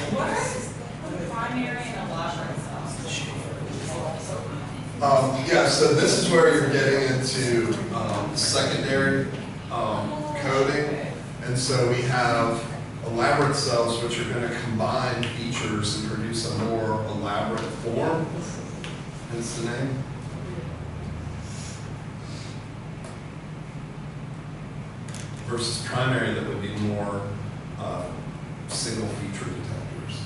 S2: What are the primary and elaborate cells?
S1: Yeah, so this is where you're getting into secondary coding. And so we have elaborate cells which are going to combine features and produce a more elaborate form. Hence the name. Versus primary that would be more single feature detectors.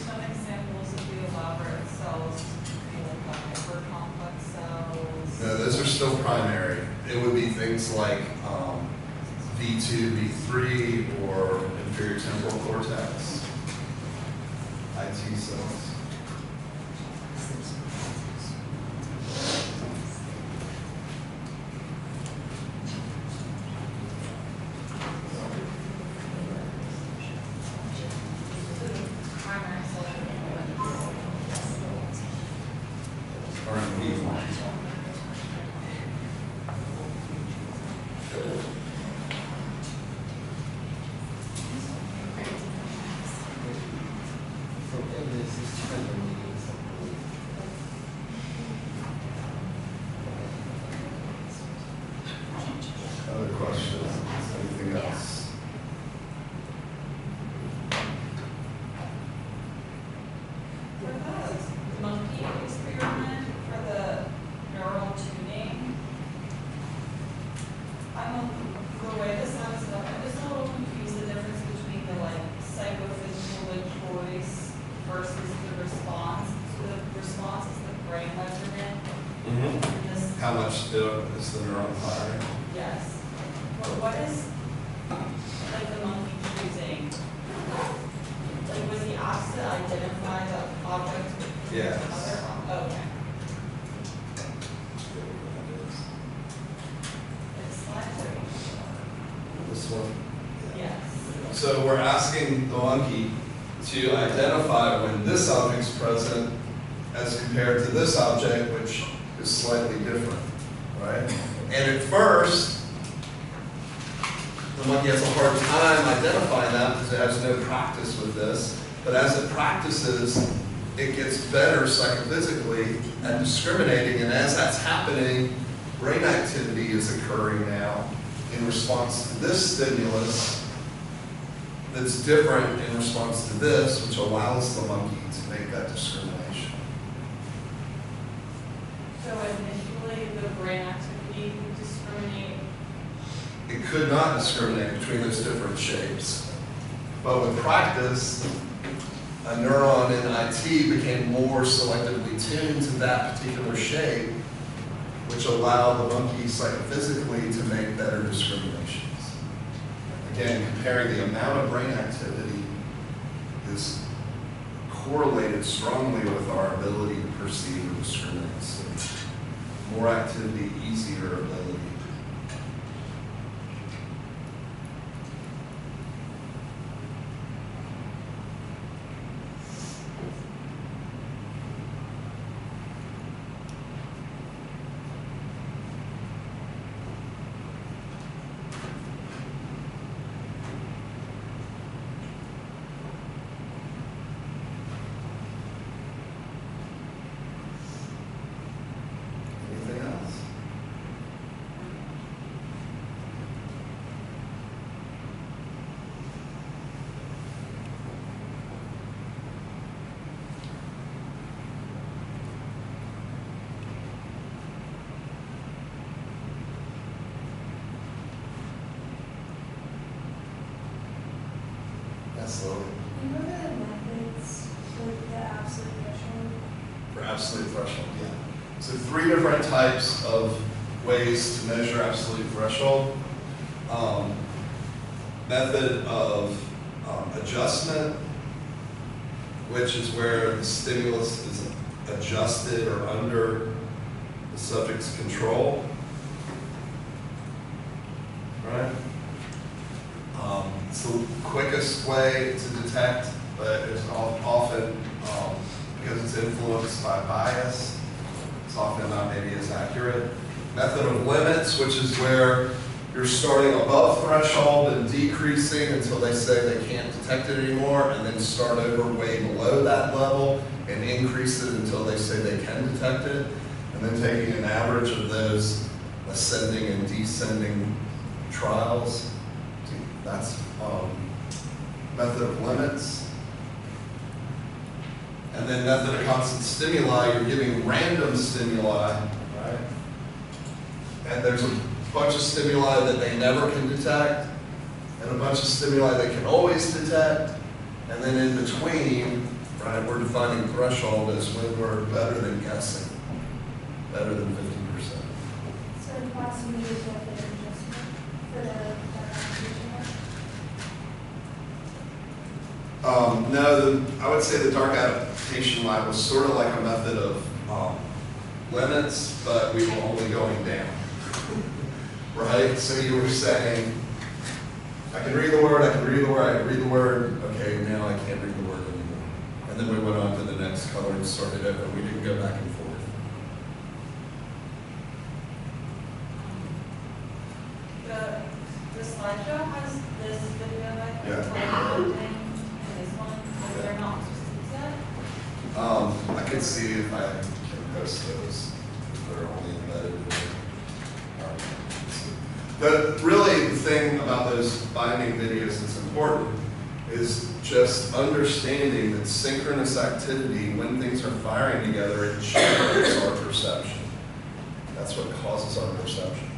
S2: Some examples of the elaborate cells would be like the hypercomplex cells.
S1: No, those are still primary. It would be things like V2, V3, or inferior temporal cortex, IT cells.
S2: Primary cells.
S1: Or in V1. Other questions? Anything else?
S2: For the monkey experiment for the neural tuning, the way this adds up, I'm just a little confused the difference between the psychophysical choice versus the response. So the response is the brain measurement. And this,
S1: How much is the neuron firing?
S2: yes. But what is, the synchronize an object with
S1: Yes.
S2: another? Okay. It's slide three.
S1: This one.
S2: Yes.
S1: So we're asking the monkey to identify when this object's present as compared to this object, which is slightly different, right? And at first, the monkey has a hard time identifying that because it has no practice with this. But as it practices, it gets better psychophysically at discriminating. And as that's happening, brain activity is occurring now in response to this stimulus that's different in response to this, which allows the monkey to make that discrimination.
S2: So initially, the brain activity would discriminate.
S1: It could not discriminate between those different shapes. But with practice, a neuron in IT became more selectively tuned to that particular shape, which allowed the monkey psychophysically to make better discriminations. Again, comparing the amount of brain activity is correlated strongly with our ability to perceive and discriminate. So more activity, easier ability. Anything else? That's low.
S8: You know the methods with the absolute threshold?
S1: For absolute threshold, yeah. So 3 different types of ways to measure absolute threshold. Method of adjustment, which is where the stimulus is adjusted or under the subject's control. Right? It's the quickest way to detect, but it's often, because it's influenced by bias, it's often not maybe as accurate. Method of limits, which is where you're starting above threshold and decreasing until they say they can't detect it anymore, and then start over way below that level and increase it until they say they can detect it, and then taking an average of those ascending and descending trials. That's method of limits. And then method of constant stimuli, you're giving random stimuli, right? And there's a bunch of stimuli that they never can detect, and a bunch of stimuli they can always detect, and then in between, right, we're defining threshold as when we're better than guessing, better than 50%.
S8: So in class, we use method of adjustment for the application.
S1: No, I would say the dark adaptation line was sort of like a method of limits, but we were only going down, right? So you were saying, I can read the word, I can read the word, I can read the word, okay, now I can't read the word anymore. And then we went on to the next color and started over. We didn't go back and forth.
S2: The slideshow has this video, I think,
S1: Yeah.
S2: and this one, but they're not supposed to
S1: I can see if I can post those. They're only embedded in there. But really, the thing about those binding videos that's important is just understanding that synchronous activity, when things are firing together, it generates our perception. That's what causes our perception.